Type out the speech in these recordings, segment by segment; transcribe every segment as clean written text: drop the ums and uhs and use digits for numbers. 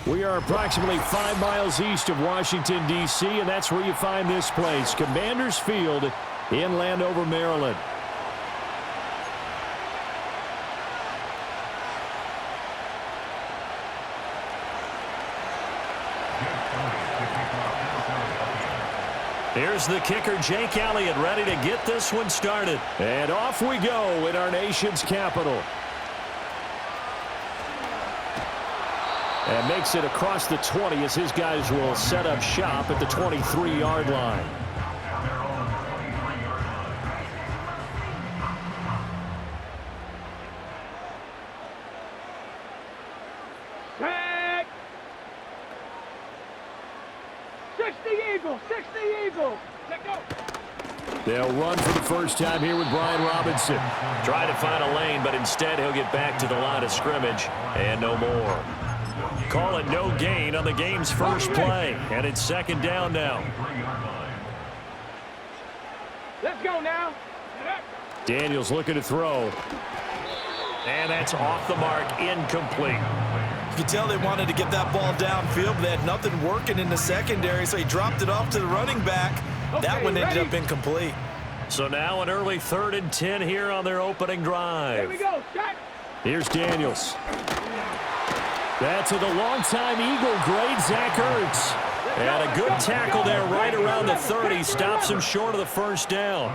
We are approximately 5 miles east of Washington, D.C., and that's where you find this place, Commodores Field in Landover, Maryland. Here's the kicker, Jake Elliott, ready to get this one started. And off we go in our nation's capital. And makes it across the 20 as his guys will set up shop at the 23-yard line. Tag! 60 Eagle! 60 Eagle! Let go! They'll run for the first time here with Brian Robinson. Trying to find a lane, but instead he'll get back to the line of scrimmage and no more. Call it no gain on the game's first play, and it's second down now. Let's go now. Daniels looking to throw. And that's off the mark, incomplete. You could tell they wanted to get that ball downfield, but they had nothing working in the secondary, so he dropped it off to the running back. That one ended up incomplete. So now an early 3rd and 10 here on their opening drive. Here we go. Shot. Here's Daniels. That's to the longtime Eagle great Zach Ertz. And a good tackle there right around the 30. Stops him short of the first down.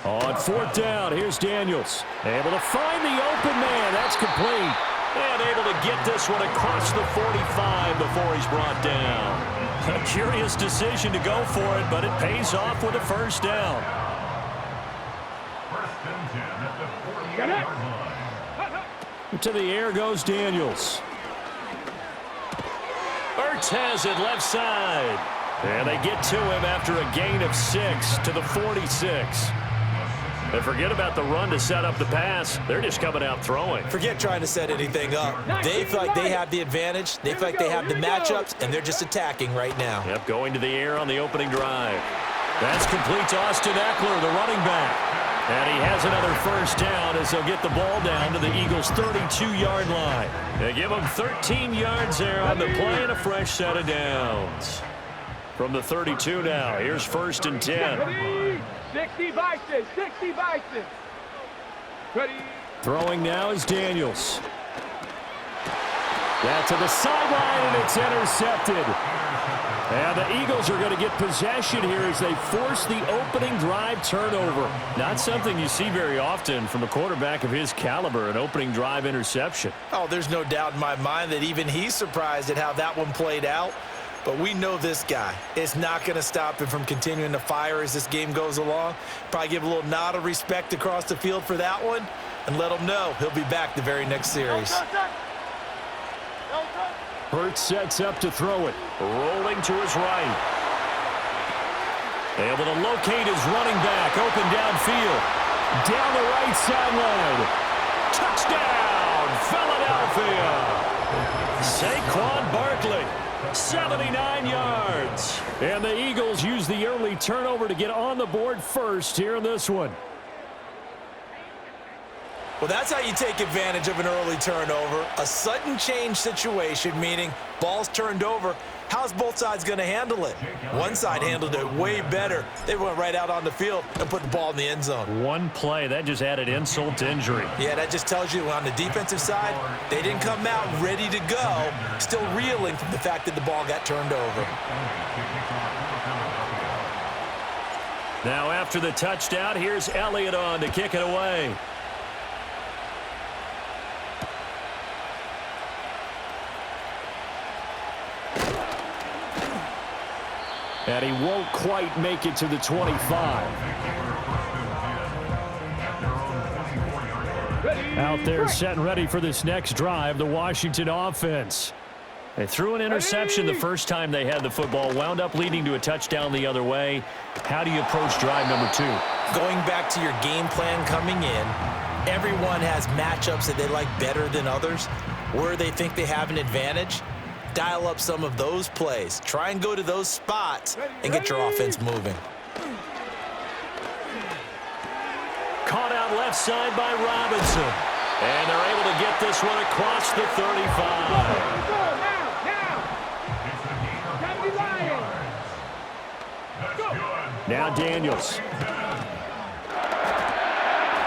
On 4th down, here's Daniels. Able to find the open man. That's complete. And able to get this one across the 45 before he's brought down. A curious decision to go for it, but it pays off with a first down. Get it. To the air goes Daniels. Ertz has it left side. And they get to him after a gain of 6 to the 46. And forget about the run to set up the pass. They're just coming out throwing. Forget trying to set anything up. They feel like they have the advantage. They feel like they have the matchups, and they're just attacking right now. Yep, going to the air on the opening drive. That's complete to Austin Eckler, the running back. And he has another first down as they'll get the ball down to the Eagles' 32-yard line. They give them 13 yards there on the play and a fresh set of downs. From the 32 now, here's 1st and 10. 60 Bison, 60 Bison. Ready. Throwing now is Daniels. That to the sideline, and it's intercepted. And the Eagles are going to get possession here as they force the opening drive turnover. Not something you see very often from a quarterback of his caliber, an opening drive interception. Oh, there's no doubt in my mind that even he's surprised at how that one played out. But we know this guy. It's not going to stop him from continuing to fire as this game goes along. Probably give a little nod of respect across the field for that one and let him know he'll be back the very next series. Ertz sets up to throw it. Rolling to his right. Able to locate his running back. Open downfield. Down the right sideline. Touchdown, Philadelphia. Saquon Barkley. 79 yards. And the Eagles use the early turnover to get on the board first here in this one. Well, that's how you take advantage of an early turnover. A sudden change situation, meaning ball's turned over. How's both sides going to handle it? One side handled it way better. They went right out on the field and put the ball in the end zone. One play, that just added insult to injury. Yeah, that just tells you on the defensive side, they didn't come out ready to go, still reeling from the fact that the ball got turned over. Now after the touchdown, here's Elliott on to kick it away. And he won't quite make it to the 25. Out there set and ready for this next drive, the Washington offense. They threw an interception the first time they had the football, wound up leading to a touchdown the other way. How do you approach drive number 2? Going back to your game plan coming in, everyone has matchups that they like better than others. Where they think they have an advantage, dial up some of those plays. Try and go to those spots and get your offense moving. Caught out left side by Robinson. And they're able to get this one across the 35. on Daniels.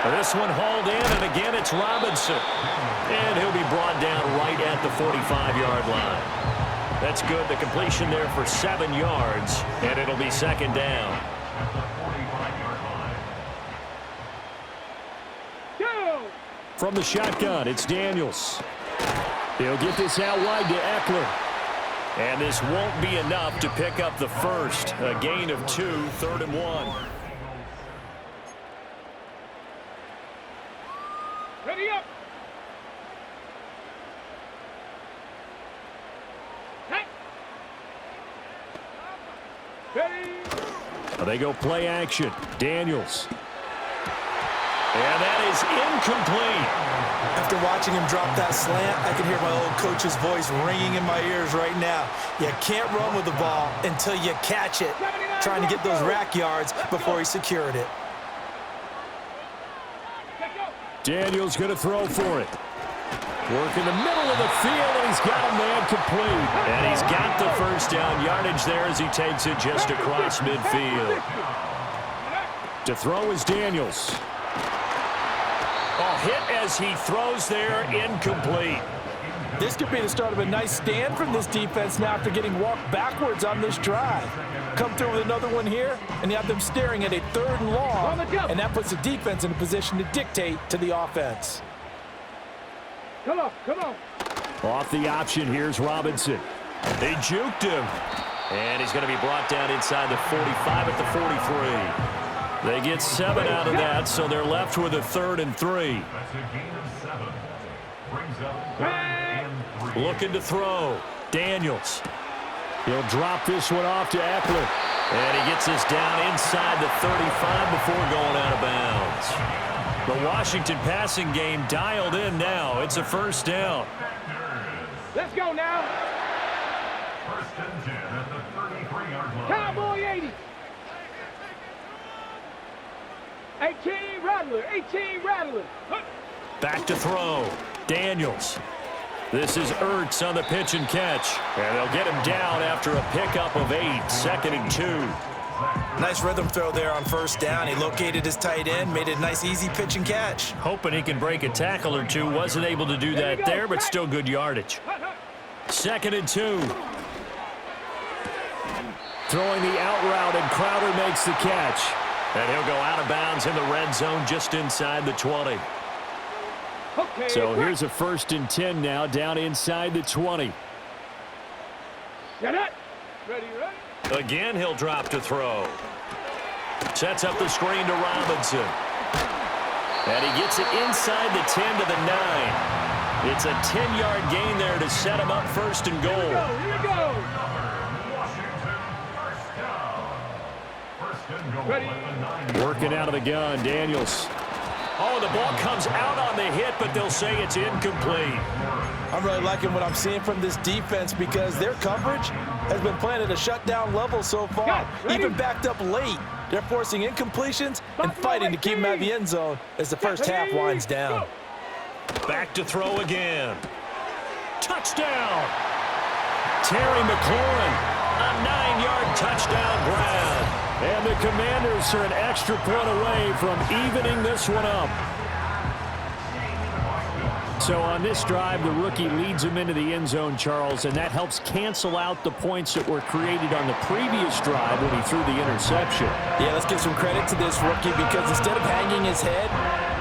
This one hauled in, and again it's Robinson. And he'll be brought down right at the 45-yard line. That's good. The completion there for 7 yards, and it'll be second down. From the shotgun, it's Daniels. He'll get this out wide to Eckler. And this won't be enough to pick up the first. A gain of 2, 3rd and 1. Ready up. Hey. Ready. They go play action. Daniels. And that is incomplete. After watching him drop that slant, I can hear my old coach's voice ringing in my ears right now. You can't run with the ball until you catch it. Trying to get those rack yards before he secured it. Daniels going to throw for it. Work in the middle of the field, and he's got a man complete. And he's got the first down yardage there as he takes it just across midfield. To throw is Daniels. Oh, hit as he throws there, incomplete. This could be the start of a nice stand from this defense now after getting walked backwards on this drive. Come through with another one here, and you have them staring at a 3rd and long, and that puts the defense in a position to dictate to the offense. Come on, come on. Off the option, here's Robinson. They juked him. And he's going to be brought down inside the 45 at the 43. They get 7 out of that, so they're left with a 3rd and 3. Looking to throw. Daniels. He'll drop this one off to Eckler. And he gets this down inside the 35 before going out of bounds. The Washington passing game dialed in now. It's a first down. Let's go now. Cowboy 80. 18 Rattler, 18 Rattler. Back to throw. Daniels. This is Ertz on the pitch and catch. And they'll get him down after a pickup of 8, 2nd and 2. Nice rhythm throw there on first down. He located his tight end, made it a nice easy pitch and catch. Hoping he can break a tackle or two. Wasn't able to do that there, but still good yardage. 2nd and 2. Throwing the out route, and Crowder makes the catch. And he'll go out of bounds in the red zone just inside the 20. Okay, So here's a 1st and 10 now, down inside the 20. Set it. Ready, ready. Again, he'll drop to throw. Sets up the screen to Robinson. And he gets it inside the 10 to the 9. It's a 10-yard gain there to set him up 1st and goal. Here we go. Ready. Working out of the gun, Daniels. Oh, the ball comes out on the hit, but they'll say it's incomplete. I'm really liking what I'm seeing from this defense because their coverage has been playing at a shutdown level so far. Even backed up late. They're forcing incompletions and fighting to keep them out of the end zone as the first half winds down. Back to throw again. Touchdown! Terry McLaurin. A 9-yard touchdown grab. And the Commanders are an extra point away from evening this one up. So on this drive, the rookie leads him into the end zone, Charles, and that helps cancel out the points that were created on the previous drive when he threw the interception. Yeah, let's give some credit to this rookie because instead of hanging his head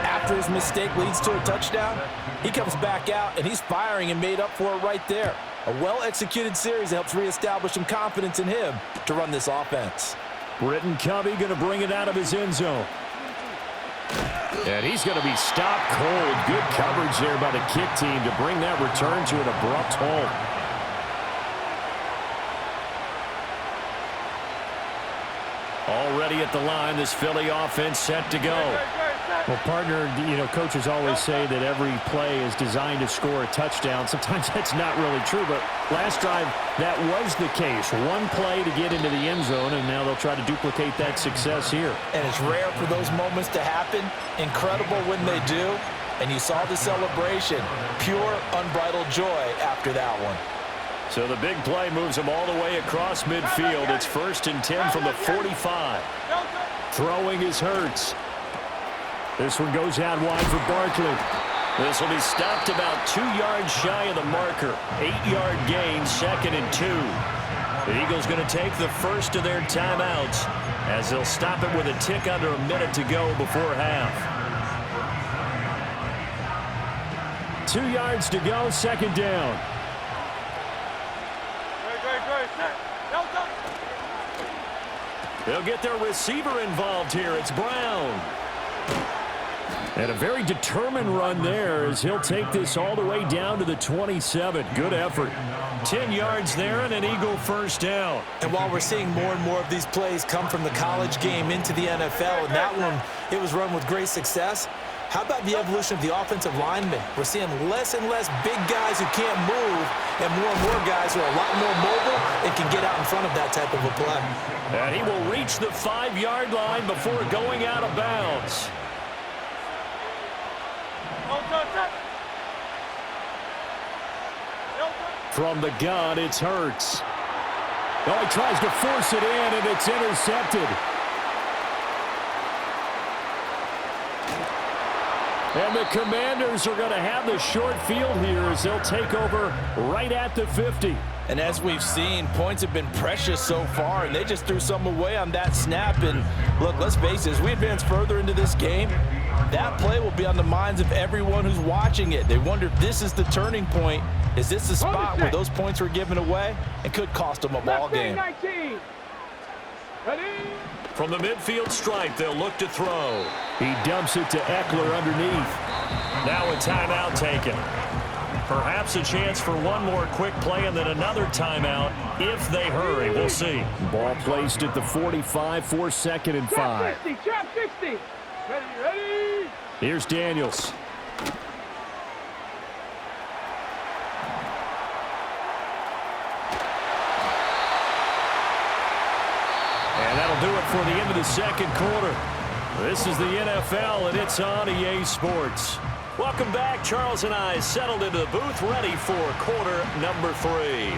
after his mistake leads to a touchdown, he comes back out and he's firing and made up for it right there. A well-executed series that helps reestablish some confidence in him to run this offense. Britton Covey going to bring it out of his end zone. And he's going to be stopped cold. Good coverage there by the kick team to bring that return to an abrupt halt. Already at the line, this Philly offense set to go. Well, partner, you know, coaches always say that every play is designed to score a touchdown. Sometimes that's not really true, but last drive, that was the case. One play to get into the end zone, and now they'll try to duplicate that success here. And it's rare for those moments to happen. Incredible when they do. And you saw the celebration. Pure, unbridled joy after that one. So the big play moves him all the way across midfield. It's 1st and 10 from the 45. Throwing is Hurts. This one goes out wide for Barkley. This will be stopped about 2 yards shy of the marker. 8-yard gain, 2nd and 2. The Eagles going to take the first of their timeouts as they'll stop it with a tick under a minute to go before half. 2 yards to go, 2nd down. They'll get their receiver involved here. It's Brown. And a very determined run there as he'll take this all the way down to the 27. Good effort. 10 yards there and an Eagle first down. And while we're seeing more and more of these plays come from the college game into the NFL, and that one, it was run with great success, how about the evolution of the offensive linemen? We're seeing less and less big guys who can't move and more guys who are a lot more mobile and can get out in front of that type of a play. And he will reach the 5-yard line before going out of bounds. From the gun, it's Hurts. Oh, he tries to force it in, and it's intercepted. And the Commanders are going to have the short field here as they'll take over right at the 50. And as we've seen, points have been precious so far, and they just threw some away on that snap. And look, let's face it, as we advance further into this game, that play will be on the minds of everyone who's watching it. They wonder if this is the turning point. Is this the spot where those points were given away and could cost them a ball game? From the midfield stripe, they'll look to throw. He dumps it to Eckler underneath. Now a timeout taken. Perhaps a chance for one more quick play and then another timeout if they hurry. We'll see. Ball placed at the 45 for 2nd and 5. Trap 60. Ready. Here's Daniels. And that'll do it for the end of the 2nd quarter. This is the NFL, and it's on EA Sports. Welcome back. Charles and I settled into the booth, ready for quarter number 3.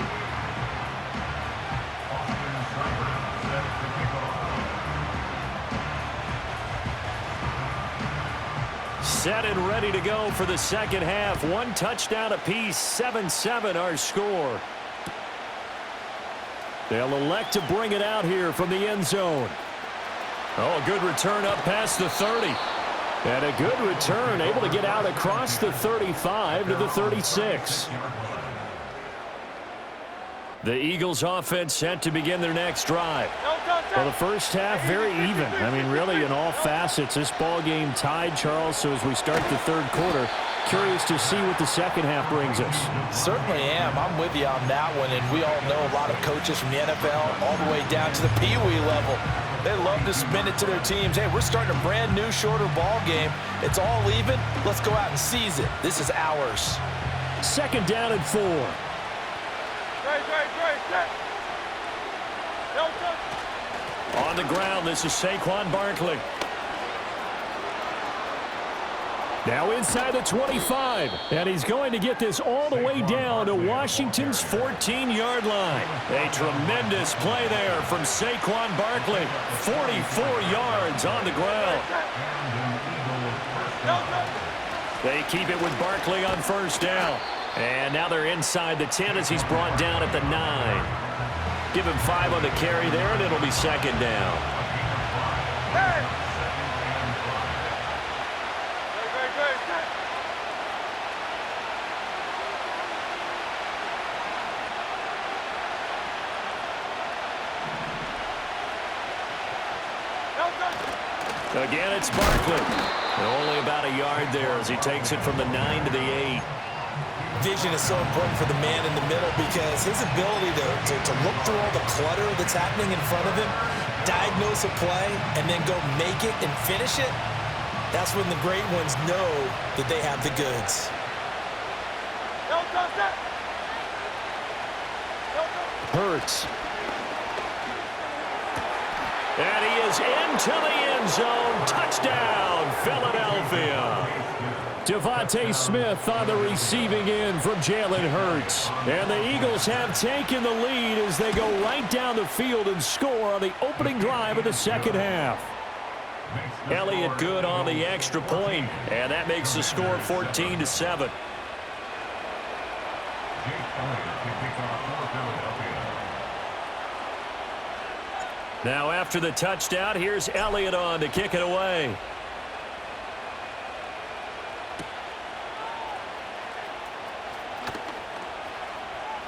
Set and ready to go for the 2nd half. 1 touchdown apiece, 7-7 our score. They'll elect to bring it out here from the end zone. Oh, a good return up past the 30. And a good return, able to get out across the 35 to the 36. The Eagles offense set to begin their next drive. Well, the first half, very even. I mean, really, in all facets, this ball game tied, Charles. So as we start the 3rd quarter, curious to see what the 2nd half brings us. Certainly am. I'm with you on that one. And we all know a lot of coaches from the NFL all the way down to the Pee-wee level. They love to spin it to their teams. Hey, we're starting a brand new, shorter ball game. It's all even. Let's go out and seize it. This is ours. 2nd down and 4. On the ground, this is Saquon Barkley. Now inside the 25, and he's going to get this all the way down to Washington's 14-yard line. A tremendous play there from Saquon Barkley. 44 yards on the ground. They keep it with Barkley on 1st down. And now they're inside the 10 as he's brought down at the 9. Give him 5 on the carry there, and it'll be 2nd down. Again, it's Barkley. Only about a yard there as he takes it from the 9 to the 8. Vision is so important for the man in the middle because his ability to look through all the clutter that's happening in front of him, diagnose a play, and then go make it and finish it, that's when the great ones know that they have the goods. Hurts. And he is into the end zone. Touchdown, Philadelphia. Devontae Smith on the receiving end from Jalen Hurts. And the Eagles have taken the lead as they go right down the field and score on the opening drive of the second half. Elliott good on the extra point, and that makes the score 14-7. Now after the touchdown, here's Elliott on to kick it away.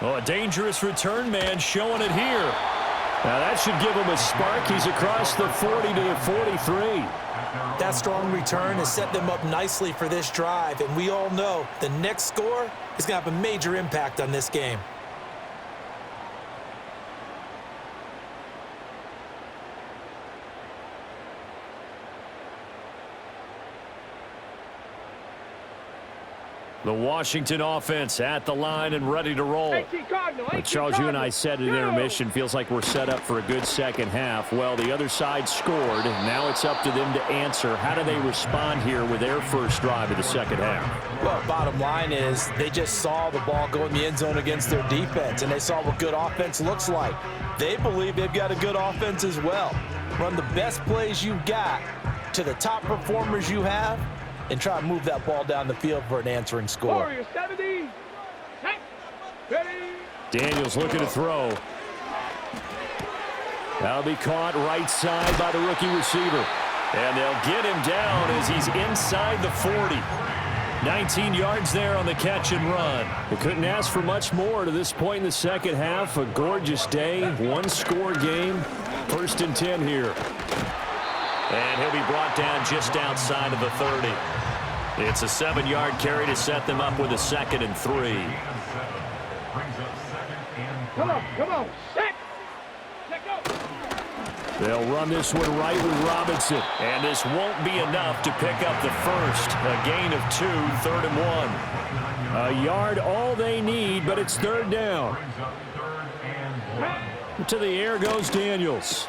Oh, a dangerous return man showing it here. Now that should give him a spark. He's across the 40 to the 43. That strong return has set them up nicely for this drive, and we all know the next score is going to have a major impact on this game. The Washington offense at the line and ready to roll. But Charles, you and I said at intermission, feels like we're set up for a good second half. Well, the other side scored. Now it's up to them to answer. How do they respond here with their first drive of the second half? Well, bottom line is they just saw the ball go in the end zone against their defense, and they saw what good offense looks like. They believe they've got a good offense as well. Run the best plays you've got to the top performers you have, and try to move that ball down the field for an answering score. Warrior 70. Ready. Daniels looking to throw. That'll be caught right side by the rookie receiver. And they'll get him down as he's inside the 40. 19 yards there on the catch and run. They couldn't ask for much more to this point in the second half. A gorgeous day, one-score game. 1st and 10 here. And he'll be brought down just outside of the 30. It's a 7-yard carry to set them up with a 2nd and 3. Come on, set. Let go. They'll run this one right with Robinson. And this won't be enough to pick up the first. A gain of 2, 3rd and 1. A yard all they need, but it's 3rd down. To the air goes Daniels.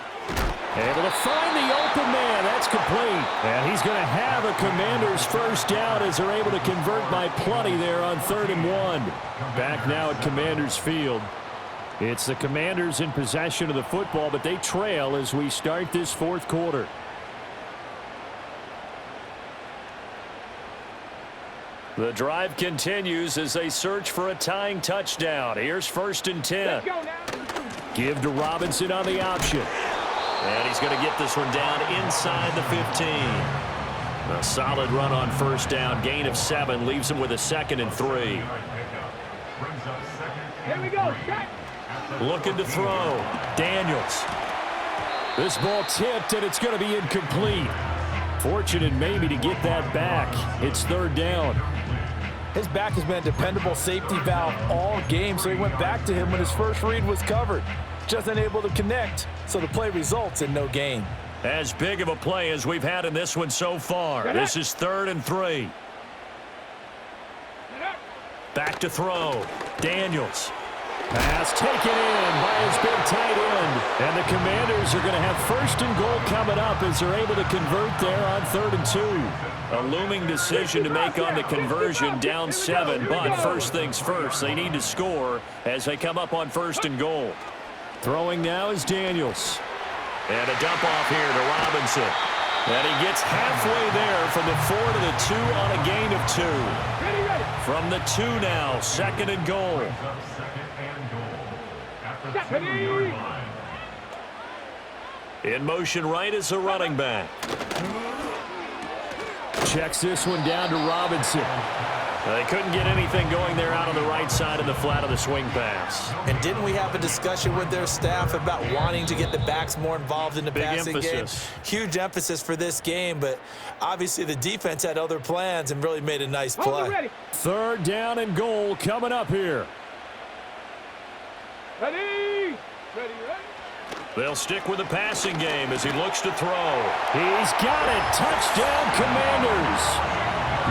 Able to find the open man. That's complete. And he's going to have a Commanders first down as they're able to convert by plenty there on 3rd and 1. Back now at Commanders Field. It's the Commanders in possession of the football, but they trail as we start this 4th quarter. The drive continues as they search for a tying touchdown. Here's 1st and 10. Give to Robinson on the option. And he's going to get this one down inside the 15. A solid run on 1st down. Gain of 7 leaves him with a 2nd and 3. Here we go. Set. Looking to throw. Daniels. This ball tipped, and it's going to be incomplete. Fortunate maybe to get that back. It's 3rd down. His back has been a dependable safety valve all game, so he went back to him when his first read was covered. Just unable to connect, so the play results in no gain. As big of a play as we've had in this one so far. This is 3rd and 3. Back to throw. Daniels. Pass taken in by his big tight end. And the Commanders are going to have 1st and goal coming up as they're able to convert there on 3rd and 2. A looming decision to make on the conversion, down 7. But first things first, they need to score as they come up on 1st and goal. Throwing now is Daniels. And a dump off here to Robinson. And he gets halfway there from the 4 to the 2 on a gain of 2. From the 2 now, 2nd and goal. In motion right is the running back. Checks this one down to Robinson. They couldn't get anything going there out on the right side of the flat of the swing pass. And didn't we have a discussion with their staff about wanting to get the backs more involved in the passing game? Huge emphasis for this game, but obviously the defense had other plans and really made a nice play. 3rd down and goal coming up here. Ready. They'll stick with the passing game as he looks to throw. He's got it. Touchdown, Commanders.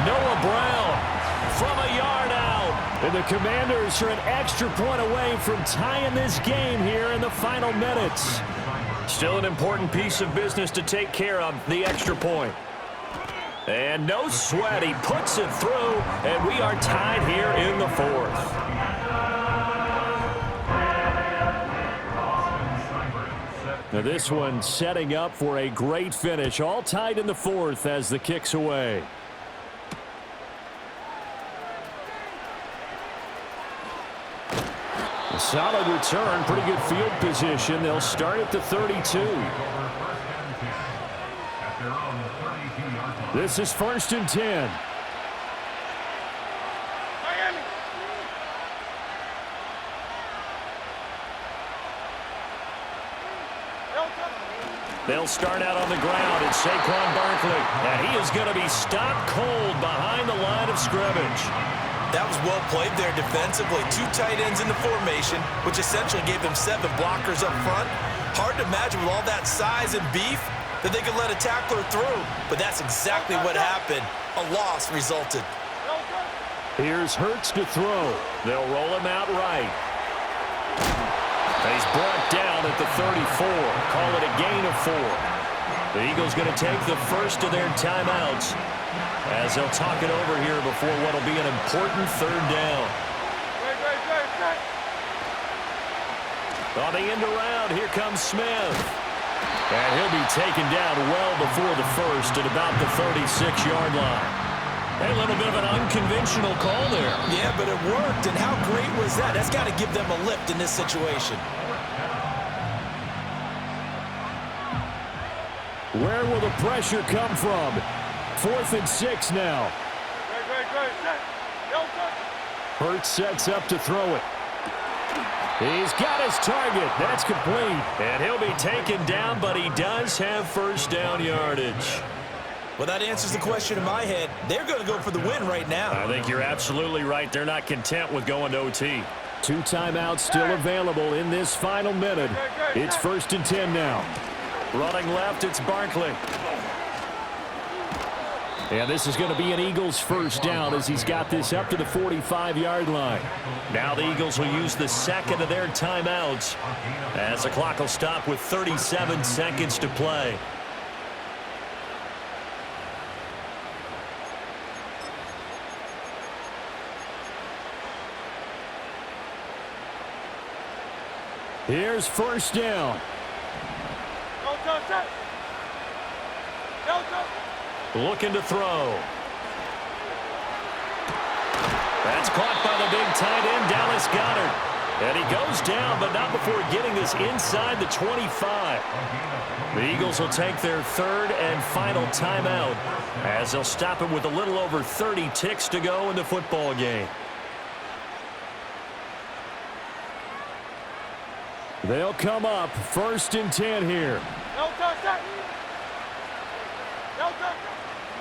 Noah Brown from a yard out. And the Commanders are an extra point away from tying this game here in the final minutes. Still an important piece of business to take care of, the extra point. And no sweat, he puts it through, and we are tied here in the fourth. Now this one setting up for a great finish, all tied in the fourth as the kick's away. A solid return, pretty good field position. They'll start at the 32. This is 1st and 10. They'll start out on the ground. It's Saquon Barkley, and he is going to be stopped cold behind the line of scrimmage. That was well played there defensively. 2 tight ends in the formation, which essentially gave them 7 blockers up front. Hard to imagine with all that size and beef that they could let a tackler through, but that's exactly what happened. A loss resulted. Here's Hurts to throw. They'll roll him out right. He's brought down at the 34. Call it a gain of 4. The Eagles going to take the first of their timeouts as they'll talk it over here before what will be an important 3rd down. On the end around, here comes Smith. And he'll be taken down well before the first at about the 36-yard line. A little bit of an unconventional call there. Yeah, but it worked, and how great was that? That's got to give them a lift in this situation. Where will the pressure come from? 4th and 6 now. Hurts sets up to throw it. He's got his target. That's complete. And he'll be taken down, but he does have 1st down yardage. Well, that answers the question in my head. They're going to go for the win right now. I think you're absolutely right. They're not content with going to OT. 2 timeouts still available in this final minute. It's 1st and 10 now. Running left, it's Barkley. And this is going to be an Eagles 1st down as he's got this up to the 45-yard line. Now the Eagles will use the second of their timeouts as the clock will stop with 37 seconds to play. Here's 1st down. Looking to throw. That's caught by the big tight end, Dallas Goedert. And he goes down, but not before getting this inside the 25. The Eagles will take their 3rd and final timeout as they'll stop it with a little over 30 ticks to go in the football game. They'll come up 1st and 10 here.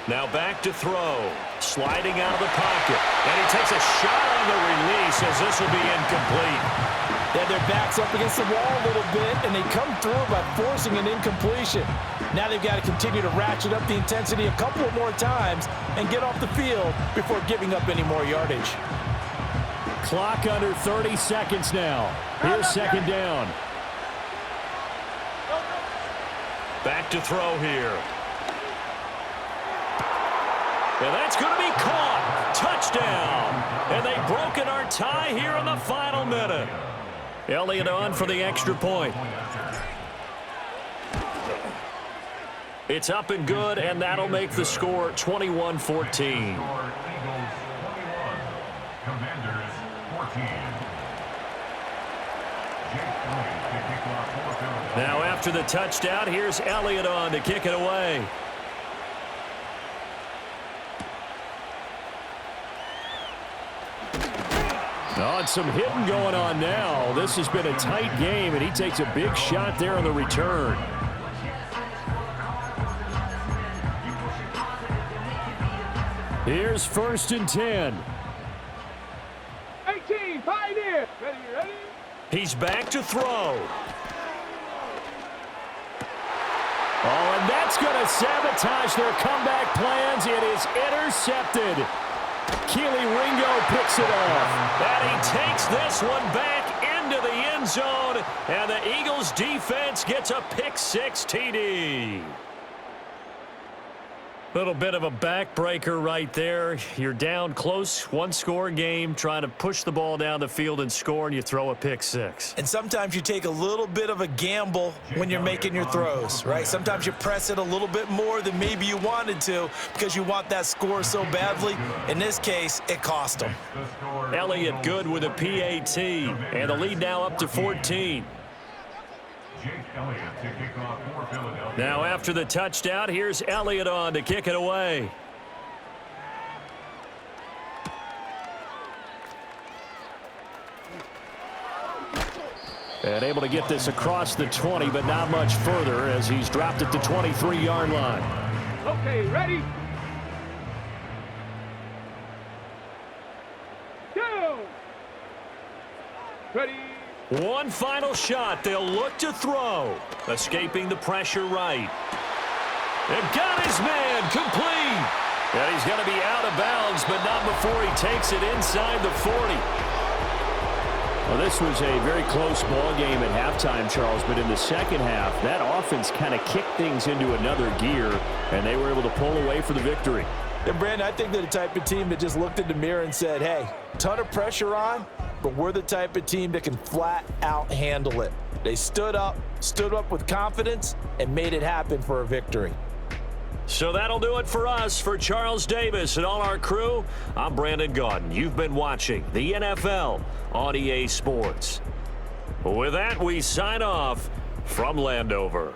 Now back to throw. Sliding out of the pocket. And he takes a shot on the release as this will be incomplete. They had their backs up against the wall a little bit, and they come through by forcing an incompletion. Now they've got to continue to ratchet up the intensity a couple of more times and get off the field before giving up any more yardage. Clock under 30 seconds now. Here's 2nd down. Back to throw here. And that's going to be caught. Touchdown. And they've broken our tie here in the final minute. Elliott on for the extra point. It's up and good, and that'll make the score 21-14. Now after the touchdown, here's Elliott on to kick it away. Oh, and some hitting going on now. This has been a tight game, and he takes a big shot there on the return. Here's 1st and 10. 18, Pioneer. Ready? He's back to throw. Oh, and that's going to sabotage their comeback plans. It is intercepted. Keely Ringo picks it off. And he takes this one back into the end zone. And the Eagles defense gets a pick 6 TD. Little bit of a backbreaker right there. You're down close, one-score game, trying to push the ball down the field and score, and you throw a pick six. And sometimes you take a little bit of a gamble when you're making your throws, right? Sometimes you press it a little bit more than maybe you wanted to because you want that score so badly. In this case, it cost them. Elliott good with a PAT, and the lead now up to 14. Now after the touchdown, here's Elliott on to kick it away. And able to get this across the 20, but not much further as he's dropped at the 23-yard line. Okay, ready? Go! Ready? One final shot. They'll look to throw. Escaping the pressure right. And got his man complete. And he's going to be out of bounds, but not before he takes it inside the 40. Well, this was a very close ball game at halftime, Charles, but in the second half, that offense kind of kicked things into another gear, and they were able to pull away for the victory. And, Brandon, I think they're the type of team that just looked in the mirror and said, hey, ton of pressure on, but we're the type of team that can flat out handle it. They stood up with confidence, and made it happen for a victory. So that'll do it for us. For Charles Davis and all our crew, I'm Brandon Gaudin. You've been watching the NFL on EA Sports. With that, we sign off from Landover.